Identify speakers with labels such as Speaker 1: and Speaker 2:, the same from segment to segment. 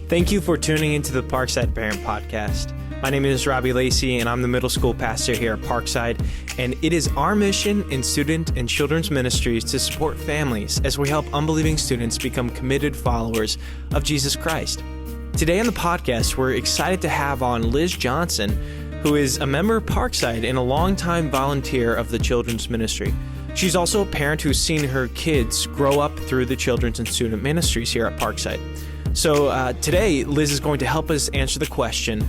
Speaker 1: Thank you for tuning into the Parkside Parent Podcast. My name is Robbie Lacey, and I'm the middle school pastor here at Parkside. And it is our mission in student and children's ministries to support families as we help unbelieving students become committed followers of Jesus Christ. Today on the podcast, we're excited to have on Liz Johnson, who is a member of Parkside and a longtime volunteer of the children's ministry. She's also a parent who's seen her kids grow up through the children's and student ministries here at Parkside. So today, Liz is going to help us answer the question,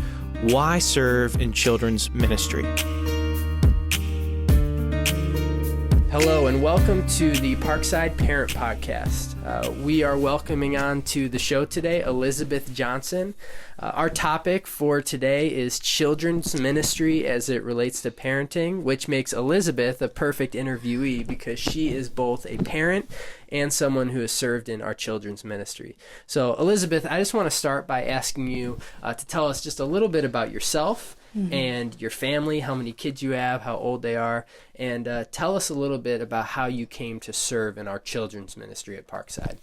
Speaker 1: why serve in children's ministry? Hello and welcome to the Parkside Parent Podcast. We are welcoming on to the show today Elizabeth Johnson. Our topic for today is children's ministry as it relates to parenting, which makes Elizabeth a perfect interviewee because she is both a parent and someone who has served in our children's ministry. So Elizabeth, I just want to start by asking you to tell us just a little bit about yourself and your family, how many kids you have, how old they are, and tell us a little bit about how you came to serve in our children's ministry at Parkside.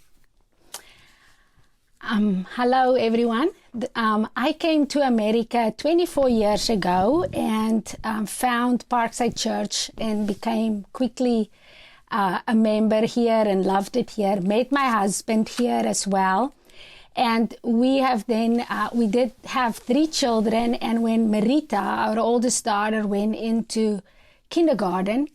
Speaker 2: Hello, everyone. I came to America 24 years ago and found Parkside Church and became quickly a member here and loved it here. Met my husband here as well. And we have then, we did have 3 children. And when Marita, our oldest daughter, went into kindergarten,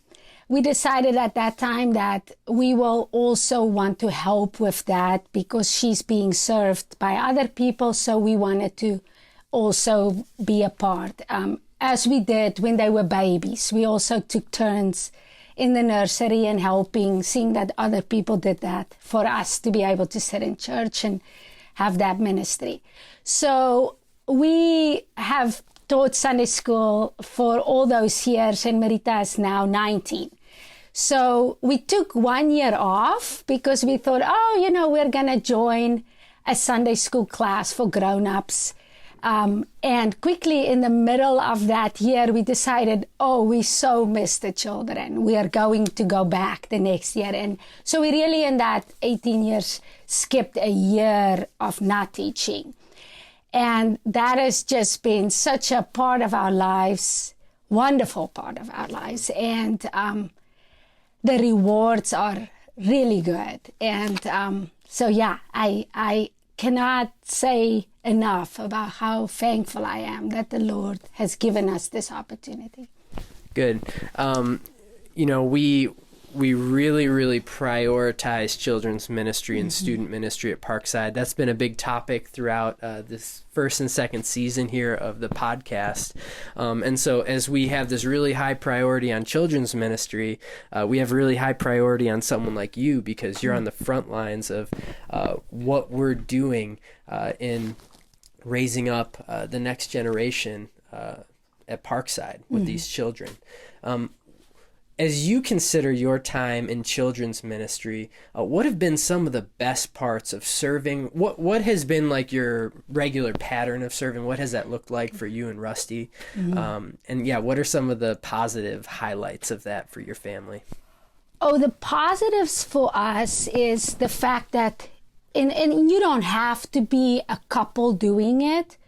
Speaker 2: we decided at that time that we will also want to help with that because she's being served by other people. So we wanted to also be a part. As we did when they were babies, we also took turns in the nursery and helping, seeing that other people did that for us to be able to sit in church and have that ministry. So we have taught Sunday school for all those years, and Marita is now 19. So we took 1 year off because we thought, we're going to join a Sunday school class for grown-ups. And quickly in the middle of that year, we decided, we so miss the children. We are going to go back the next year. And so we really, in that 18 years, skipped a year of not teaching. And that has just been such a part of our lives, wonderful part of our lives. And the rewards are really good. And I cannot say enough about how thankful I am that the Lord has given us this opportunity.
Speaker 1: Good. We really prioritize children's ministry and student ministry at Parkside. That's been a big topic throughout this first and second season here of the podcast. And so as we have this really high priority on children's ministry, we have really high priority on someone like you because you're on the front lines of what we're doing in raising up the next generation at Parkside with these children. As you consider your time in children's ministry, what have been some of the best parts of serving? What has been like your regular pattern of serving? What has that looked like for you and Rusty? What are some of the positive highlights of that for your family?
Speaker 2: The positives for us is the fact that, and you don't have to be a couple doing it,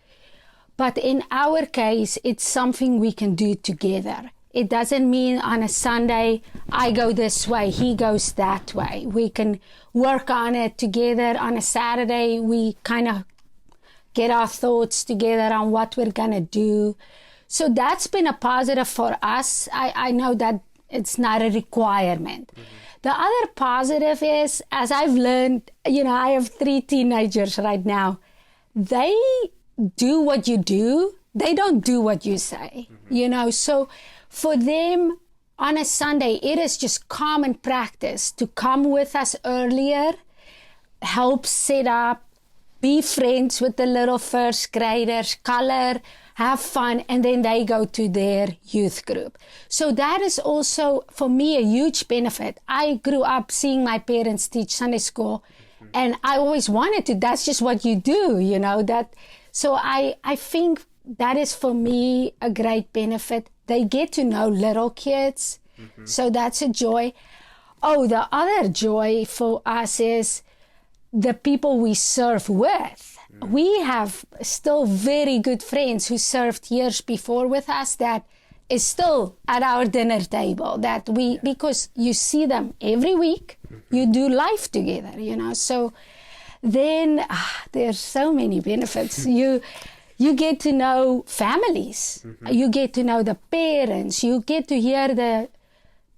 Speaker 2: but in our case, it's something we can do together. It doesn't mean on a Sunday, I go this way, he goes that way. We can work on it together. On a Saturday, we kind of get our thoughts together on what we're going to do. So that's been a positive for us. I know that it's not a requirement. The other positive is, as I've learned, I have 3 teenagers right now. They do what you do. They don't do what you say, so for them, on a Sunday, it is just common practice to come with us earlier, help set up, be friends with the little first graders, color, have fun, and then they go to their youth group. So that is also, for me, a huge benefit. I grew up seeing my parents teach Sunday school, and I always wanted to. That's just what you do, So I think that is, for me, a great benefit. They get to know little kids, so that's a joy. The other joy for us is the people we serve with. we have still very good friends who served years before with us that is still at our dinner table, that we, because you see them every week, you do life together, so then there's so many benefits. You get to know families, you get to know the parents, you get to hear the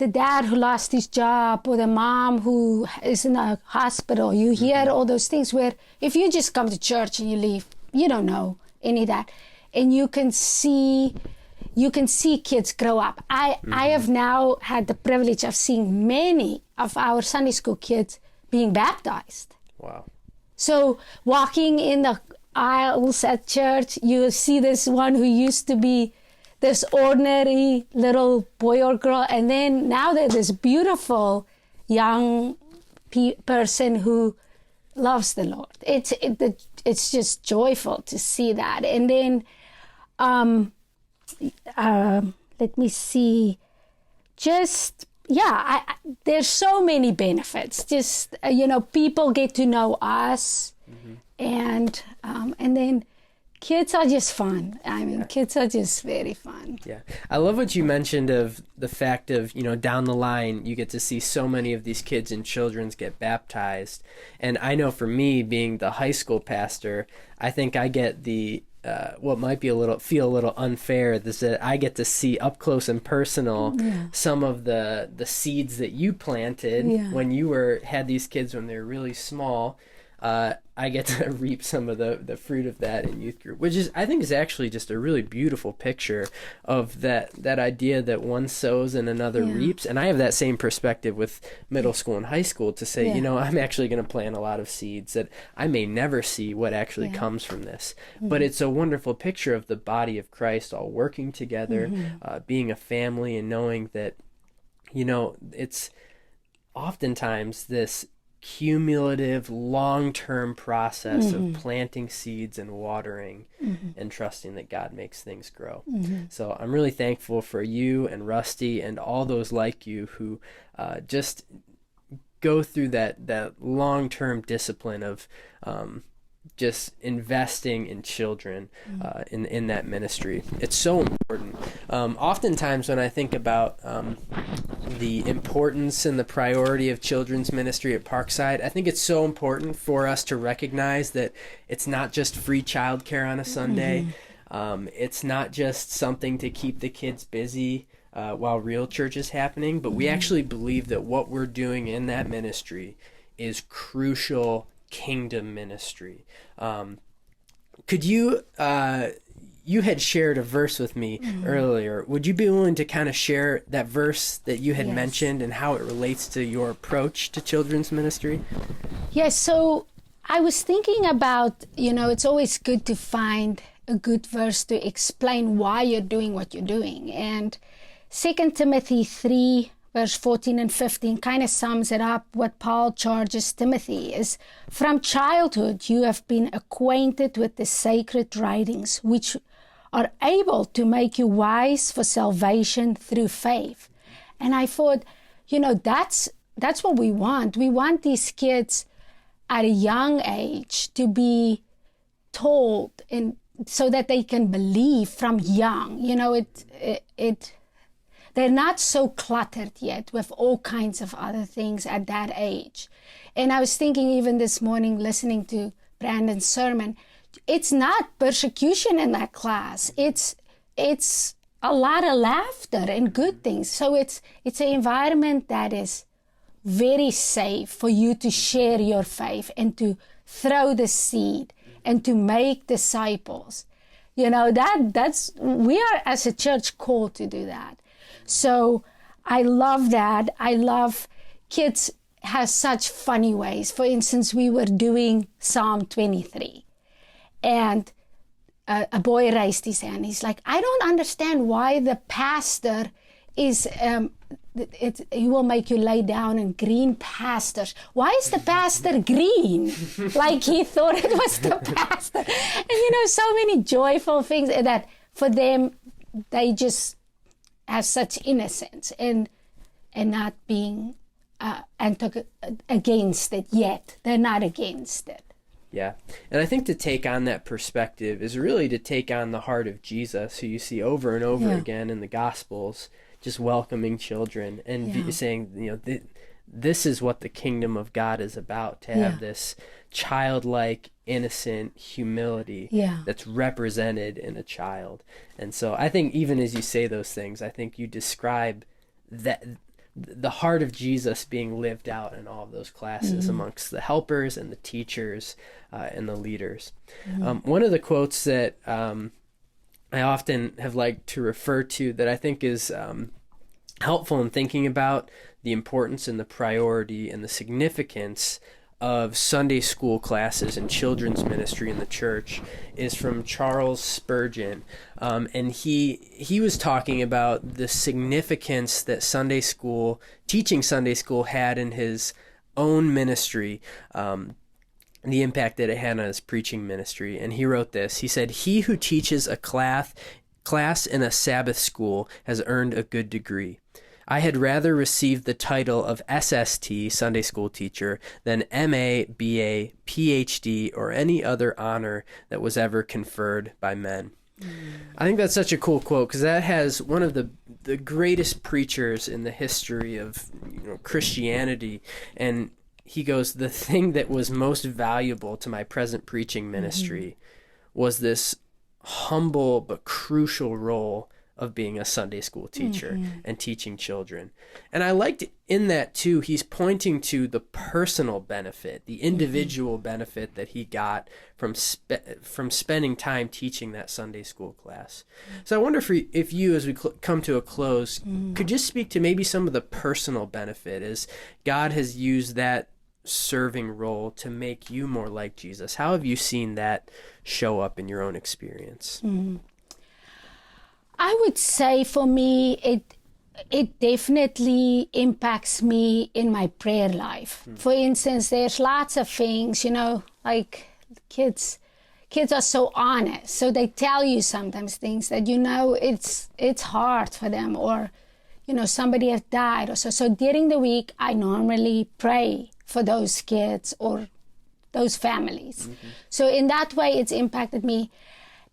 Speaker 2: dad who lost his job or the mom who is in a hospital. You hear all those things where if you just come to church and you leave, you don't know any of that. And you can see kids grow up. I have now had the privilege of seeing many of our Sunday school kids being baptized.
Speaker 1: Wow.
Speaker 2: So walking in the aisles at church, you see this one who used to be this ordinary little boy or girl, and then now they're this beautiful young person who loves the Lord. It's just joyful to see that. And then let me see, there's so many benefits. Just, people get to know us, and then kids are just fun. Kids are just very fun.
Speaker 1: Yeah. I love what you mentioned of the fact of, down the line, you get to see so many of these kids and children's get baptized. And I know for me, being the high school pastor, I think I get the what might be feel a little unfair is that I get to see up close and personal some of the seeds that you planted when you had these kids when they were really small. I get to reap some of the fruit of that in youth group, which I think is actually just a really beautiful picture of that idea that one sows and another reaps. And I have that same perspective with middle school and high school to say, I'm actually going to plant a lot of seeds that I may never see what actually comes from this. But it's a wonderful picture of the body of Christ all working together, being a family, and knowing that, it's oftentimes this cumulative long-term process of planting seeds and watering and trusting that God makes things grow. So I'm really thankful for you and Rusty and all those like you who just go through that long-term discipline of just investing in children in that ministry. It's so important. Oftentimes when I think about the importance and the priority of children's ministry at Parkside, I think it's so important for us to recognize that it's not just free childcare on a Sunday. It's not just something to keep the kids busy while real church is happening, but we actually believe that what we're doing in that ministry is crucial kingdom ministry. Could you you had shared a verse with me earlier. Would you be willing to kind of share that verse that you had mentioned and how it relates to your approach to children's ministry?
Speaker 2: Yes, so I was thinking about, it's always good to find a good verse to explain why you're doing what you're doing. And 2 Timothy 3 verse 14 and 15 kind of sums it up. What Paul charges Timothy is, from childhood you have been acquainted with the sacred writings, which are able to make you wise for salvation through faith. And I thought, that's what we want. We want these kids at a young age to be told, and so that they can believe from young. They're not so cluttered yet with all kinds of other things at that age. And I was thinking even this morning, listening to Brandon's sermon, it's not persecution in that class. It's a lot of laughter and good things. So it's an environment that is very safe for you to share your faith and to throw the seed and to make disciples. That's we are as a church called to do that. So I love that. I love kids have such funny ways. For instance, we were doing Psalm 23 and a boy raised his hand. He's like, I don't understand why the pastor is, he will make you lay down in green pastures. Why is the pastor green? Like he thought it was the pastor. And so many joyful things that for them, they just have such innocence and not being against it yet. They're not against it.
Speaker 1: Yeah. And I think to take on that perspective is really to take on the heart of Jesus, who you see over and over again in the Gospels, just welcoming children and saying, this is what the kingdom of God is about, to have this childlike, innocent humility that's represented in a child. And so I think even as you say those things, I think you describe that the heart of Jesus being lived out in all of those classes amongst the helpers and the teachers and the leaders. One of the quotes that I often have liked to refer to that I think is helpful in thinking about the importance and the priority and the significance of Sunday school classes and children's ministry in the church is from Charles Spurgeon. And he was talking about the significance that teaching Sunday school had in his own ministry, the impact that it had on his preaching ministry. And he wrote this. He said, "He who teaches a class in a Sabbath school has earned a good degree. I had rather received the title of SST, Sunday School Teacher, than MA, BA, PhD, or any other honor that was ever conferred by men." I think that's such a cool quote, because that has one of the greatest preachers in the history of Christianity. And he goes, the thing that was most valuable to my present preaching ministry was this humble but crucial role of being a Sunday school teacher and teaching children. And I liked in that too, he's pointing to the personal benefit, the individual benefit that he got from spending time teaching that Sunday school class. So I wonder if you, as we come to a close, could just speak to maybe some of the personal benefit as God has used that serving role to make you more like Jesus. How have you seen that show up in your own experience?
Speaker 2: I would say for me, it definitely impacts me in my prayer life. For instance, there's lots of things, like kids are so honest. So they tell you sometimes things that, it's hard for them, or, somebody has died or so. So during the week, I normally pray for those kids or those families. So in that way, it's impacted me.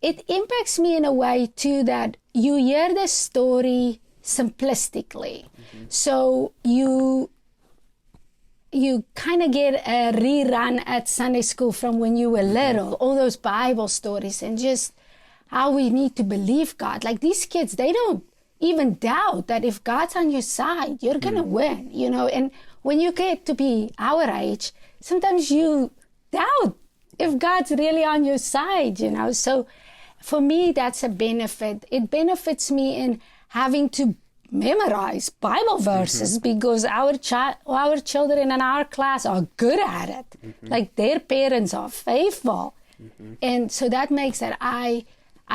Speaker 2: It impacts me in a way, too, that you hear the story simplistically. So you kind of get a rerun at Sunday school from when you were little, all those Bible stories and just how we need to believe God. Like these kids, they don't even doubt that if God's on your side, you're going to win, And when you get to be our age, sometimes you doubt if God's really on your side, So for me, that's a benefit. It benefits me in having to memorize Bible verses because our children in our class are good at it. Like their parents are faithful. And so that makes that I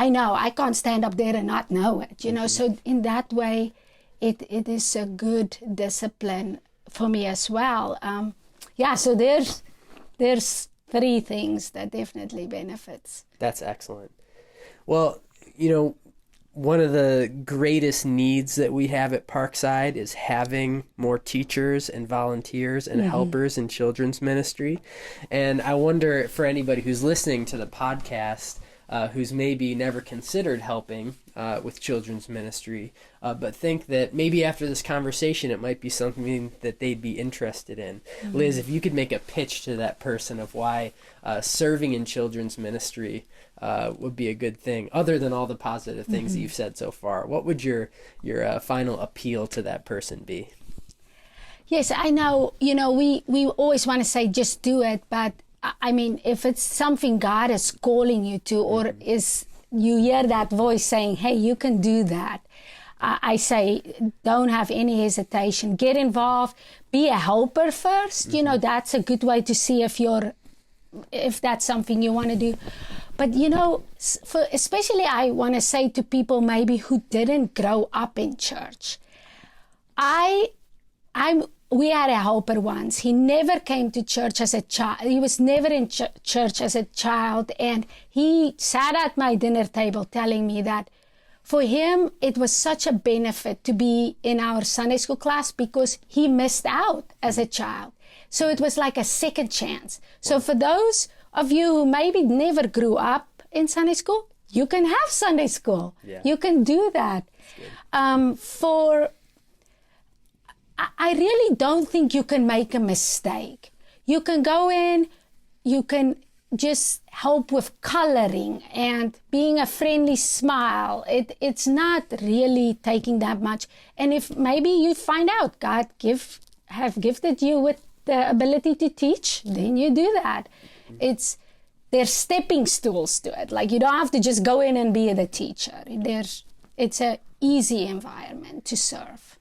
Speaker 2: know I can't stand up there and not know it, So in that way, it is a good discipline for me as well. So there's three things that definitely benefits.
Speaker 1: That's excellent. Well, one of the greatest needs that we have at Parkside is having more teachers and volunteers and helpers in children's ministry. And I wonder, for anybody who's listening to the podcast, who's maybe never considered helping with children's ministry, but think that maybe after this conversation it might be something that they'd be interested in. Liz, if you could make a pitch to that person of why serving in children's ministry would be a good thing, other than all the positive things that you've said so far, what would your final appeal to that person be?
Speaker 2: Yes, I know, we always want to say just do it, but I mean, if it's something God is calling you to, or you hear that voice saying, hey, you can do that, I say, don't have any hesitation. Get involved. Be a helper first. That's a good way to see if that's something you want to do. But, especially I want to say to people maybe who didn't grow up in church, we had a helper once. He never came to church as a child. He was never in church as a child. And he sat at my dinner table telling me that for him, it was such a benefit to be in our Sunday school class because he missed out as a child. So it was like a second chance. So for those of you who maybe never grew up in Sunday school, you can have Sunday school.
Speaker 1: Yeah.
Speaker 2: You can do that. I really don't think you can make a mistake. You can go in, you can just help with coloring and being a friendly smile. It's not really taking that much. And if maybe you find out God have gifted you with the ability to teach, then you do that. There's stepping stools to it. Like, you don't have to just go in and be the teacher. It's an easy environment to serve.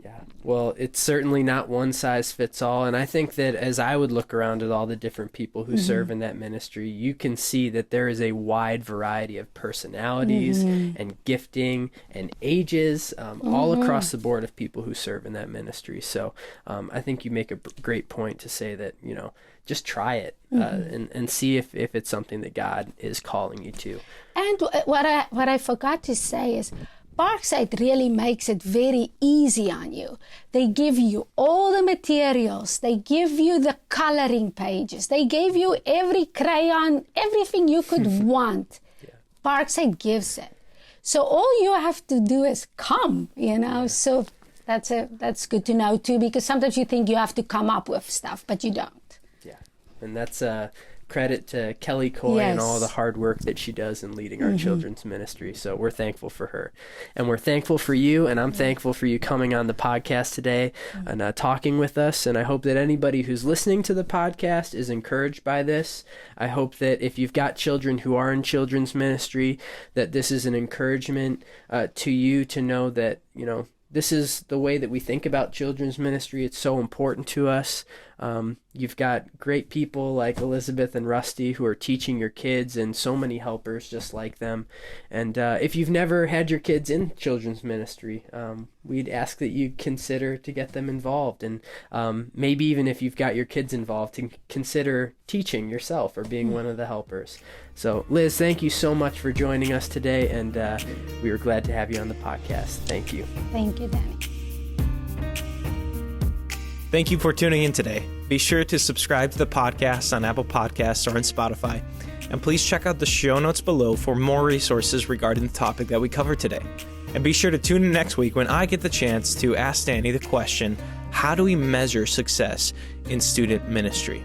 Speaker 1: Yeah, well, it's certainly not one size fits all. And I think that as I would look around at all the different people who serve in that ministry, you can see that there is a wide variety of personalities and gifting and ages all across the board of people who serve in that ministry. So I think you make a great point to say that, just try it and see if it's something that God is calling you to.
Speaker 2: And what I forgot to say is, Parkside really makes it very easy on you. They give you all the materials. They give you the coloring pages. They gave you every crayon, everything you could want. Yeah. Parkside gives it. So all you have to do is come, So that's good to know too, because sometimes you think you have to come up with stuff, but you don't.
Speaker 1: Yeah, and that's credit to Kelly Coy and all the hard work that she does in leading our children's ministry. So we're thankful for her, and we're thankful for you, and I'm thankful for you coming on the podcast today and talking with us. And I hope that anybody who's listening to the podcast is encouraged by this. I hope that if you've got children who are in children's ministry, that this is an encouragement to you to know that, this is the way that we think about children's ministry. It's so important to us. You've got great people like Elizabeth and Rusty who are teaching your kids, and so many helpers just like them. And if you've never had your kids in children's ministry, we'd ask that you consider to get them involved. And maybe even if you've got your kids involved, to consider teaching yourself or being one of the helpers. So Liz, thank you so much for joining us today, and we were glad to have you on the podcast. Thank you.
Speaker 2: Thank you, Danny.
Speaker 3: Thank you for tuning in today. Be sure to subscribe to the podcast on Apple Podcasts or on Spotify. And please check out the show notes below for more resources regarding the topic that we covered today. And be sure to tune in next week when I get the chance to ask Danny the question, how do we measure success in student ministry?